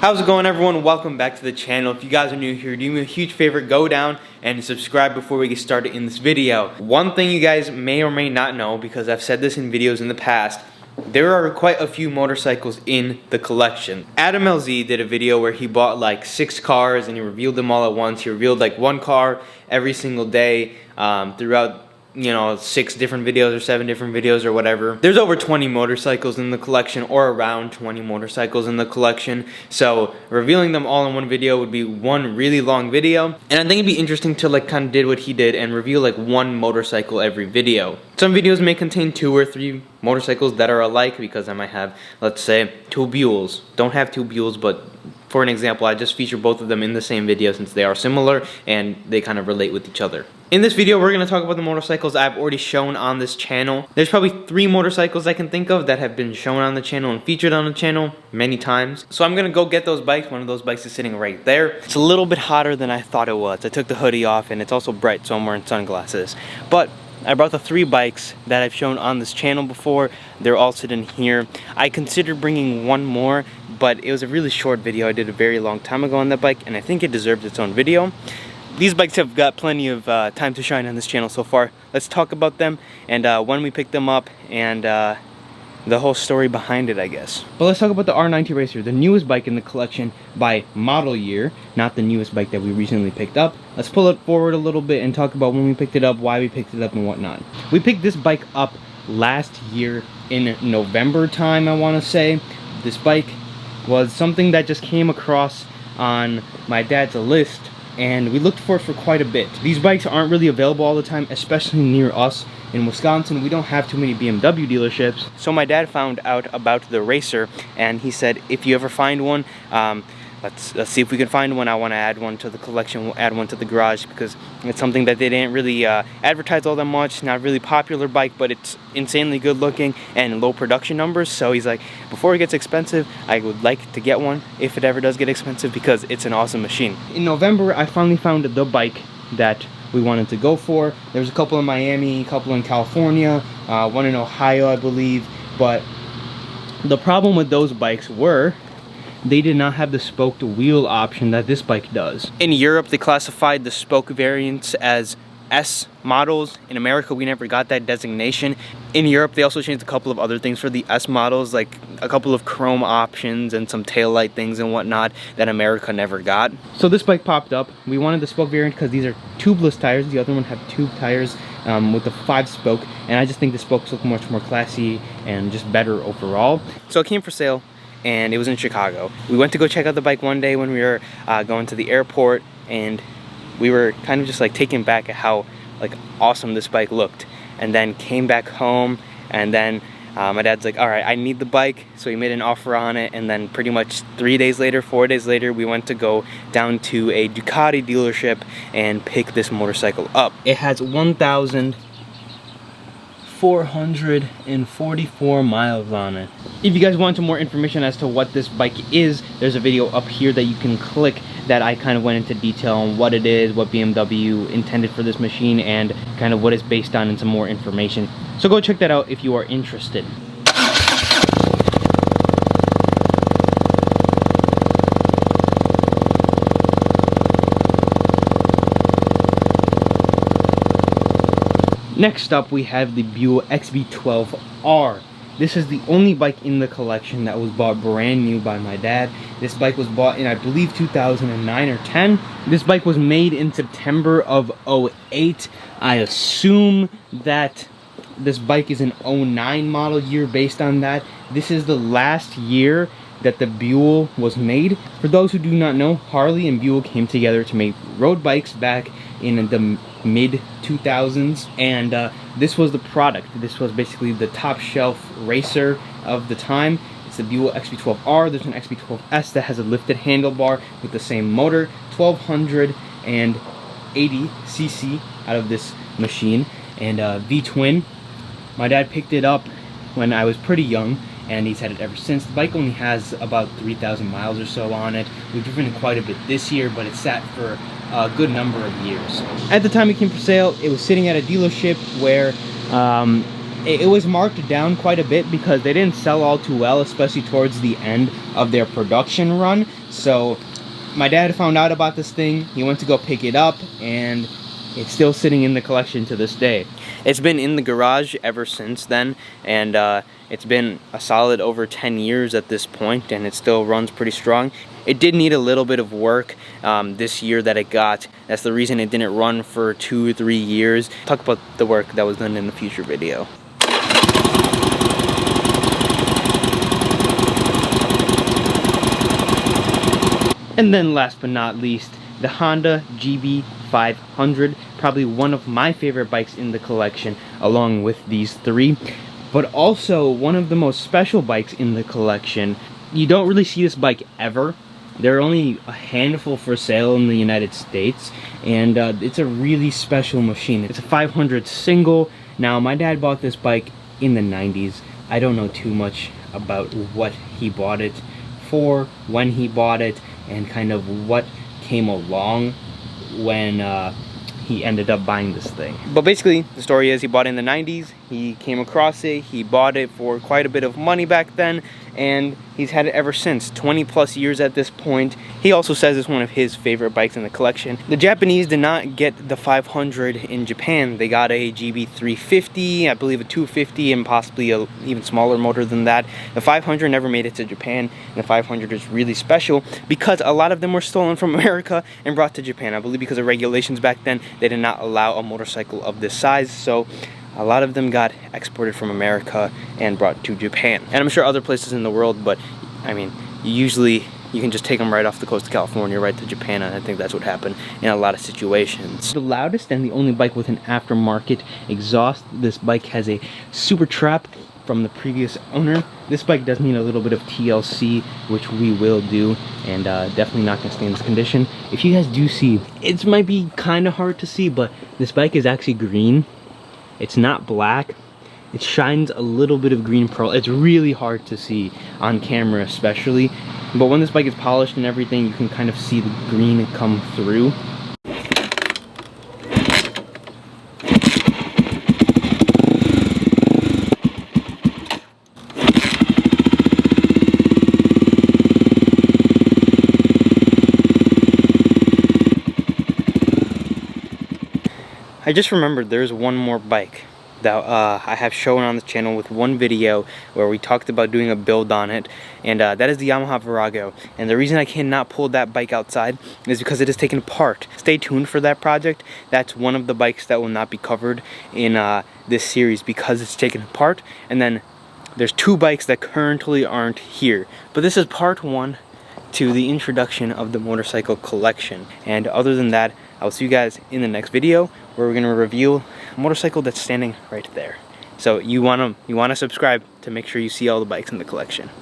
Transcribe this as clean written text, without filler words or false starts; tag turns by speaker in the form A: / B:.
A: How's it going, everyone? Welcome back to the channel. If you guys are new here, do me a huge favor, go down and subscribe before we get started in this video. One thing you guys may or may not know, because I've said this in videos in the past, there are quite a few motorcycles in the collection. Adam LZ did a video where he bought like 6 cars and he revealed them all at once. He revealed like 1 car every single day throughout 6 different videos or 7 different videos or whatever. There's over 20 motorcycles in the collection, or around 20 motorcycles in the collection. So revealing them all in one video would be one really long video. And I think it'd be interesting to like kind of did what he did and reveal like 1 motorcycle every video. Some videos may contain 2 or 3 motorcycles that are alike, because I might have, let's say, 2 Buells. Don't have 2 Buells, but for an example, I just feature both of them in the same video since they are similar and they kind of relate with each other. In this video, we're going to talk about the motorcycles I've already shown on this channel. There's probably 3 motorcycles I can think of that have been shown on the channel and featured on the channel many times. So I'm going to go get those bikes. One of those bikes is sitting right there. It's a little bit hotter than I thought it was. I took the hoodie off and it's also bright, so I'm wearing sunglasses. But I brought the 3 bikes that I've shown on this channel before. They're all sitting here. I considered bringing 1 more, but it was a really short video I did a very long time ago on that bike, and I think it deserves its own video. These bikes have got plenty of time to shine on this channel so far. Let's talk about them and when we picked them up and the whole story behind it, I guess. But let's talk about the R90 Racer, the newest bike in the collection by model year, not the newest bike that we recently picked up. Let's pull it forward a little bit and talk about when we picked it up, why we picked it up, and whatnot. We picked this bike up last year in November time, I want to say. This bike was something that just came across on my dad's list, and we looked for it for quite a bit. These bikes aren't really available all the time, especially near us. In Wisconsin, we don't have too many BMW dealerships. So my dad found out about the Racer, and he said, if you ever find one, let's see if we can find one. I want to add one to the collection. We'll add one to the garage, because it's something that they didn't really advertise all that much. Not really popular bike, but it's insanely good looking and low production numbers. So he's like, before it gets expensive, I would like to get one if it ever does get expensive, because it's an awesome machine. In November, I finally found the bike that we wanted to go for. There was a couple in Miami, a couple in California, one in Ohio, I believe. But the problem with those bikes were they did not have the spoked wheel option that this bike does. In Europe, they classified the spoke variants as S models. In America, we never got that designation. In Europe, they also changed a couple of other things for the S models, like a couple of chrome options and some taillight things and whatnot that America never got. So this bike popped up. We wanted the spoke variant because these are tubeless tires. The other one have tube tires with the 5-spoke, and I just think the spokes look much more classy and just better overall. So it came for sale, and it was in Chicago. We went to go check out the bike one day when we were going to the airport, and we were kind of just like taken back at how like awesome this bike looked. And then came back home, and then my dad's like, all right, I need the bike. So he made an offer on it, and then pretty much 3 days later, 4 days later, we went to go down to a Ducati dealership and pick this motorcycle up. It has 1,444 miles on it. If you guys want some more information as to what this bike is, there's a video up here that you can click that I kind of went into detail on what it is, what BMW intended for this machine, and kind of what it's based on, and some more information. So go check that out if you are interested. Next up, we have the Buell XB12R. This is the only bike in the collection that was bought brand new by my dad. This bike was bought in, I believe, 2009 or 10. This bike was made in September of 08. I assume that this bike is an 09 model year based on that. This is the last year that the Buell was made. For those who do not know, Harley and Buell came together to make road bikes back in the mid 2000s, and this was the product. This was basically the top shelf racer of the time. It's the Buell XB12R. There's an XB12S that has a lifted handlebar with the same motor, 1280 cc out of this machine, and V-twin. My dad picked it up when I was pretty young, and he's had it ever since. The bike only has about 3,000 miles or so on it. We've driven it quite a bit this year, but it sat for a good number of years. At the time it came for sale, it was sitting at a dealership where it was marked down quite a bit because they didn't sell all too well, especially towards the end of their production run. So my dad found out about this thing, he went to go pick it up, and it's still sitting in the collection to this day. It's been in the garage ever since then, and it's been a solid over 10 years at this point, and it still runs pretty strong. It did need a little bit of work this year that it got. That's the reason it didn't run for 2 or 3 years. Talk about the work that was done in the future video. And then last but not least, the Honda GB500, probably one of my favorite bikes in the collection, along with these three, but also one of the most special bikes in the collection. You don't really see this bike ever. There are only a handful for sale in the United States, and it's a really special machine. It's a 500 single. Now, my dad bought this bike in the 90s. I don't know too much about what he bought it for, when he bought it, and kind of what came along when he ended up buying this thing. But basically, the story is he bought it in the 90s, he came across it, he bought it for quite a bit of money back then, and he's had it ever since, 20 plus years at this point. He also says it's one of his favorite bikes in the collection. The Japanese did not get the 500 in Japan. They got a GB350, I believe a 250, and possibly a even smaller motor than that. The 500 never made it to Japan, and the 500 is really special because a lot of them were stolen from America and brought to Japan. I believe because of regulations back then, they did not allow a motorcycle of this size, so a lot of them got exported from America and brought to Japan. And I'm sure other places in the world, but I mean, usually you can just take them right off the coast of California right to Japan, and I think that's what happened in a lot of situations. The loudest and the only bike with an aftermarket exhaust. This bike has a Super Trap from the previous owner. This bike does need a little bit of TLC, which we will do, and definitely not gonna stay in this condition. If you guys do see, it might be kind of hard to see, but this bike is actually green. It's not black. It shines a little bit of green pearl. It's really hard to see on camera especially, but when this bike is polished and everything, you can kind of see the green come through. I just remembered there's one more bike that I have shown on the channel with one video where we talked about doing a build on it, and that is the Yamaha Virago. And the reason I cannot pull that bike outside is because it is taken apart. Stay tuned for that project. That's one of the bikes that will not be covered in this series because it's taken apart. And then there's two bikes that currently aren't here. But this is part one to the introduction of the motorcycle collection. And other than that, I'll see you guys in the next video where we're gonna reveal a motorcycle that's standing right there. So you wanna subscribe to make sure you see all the bikes in the collection.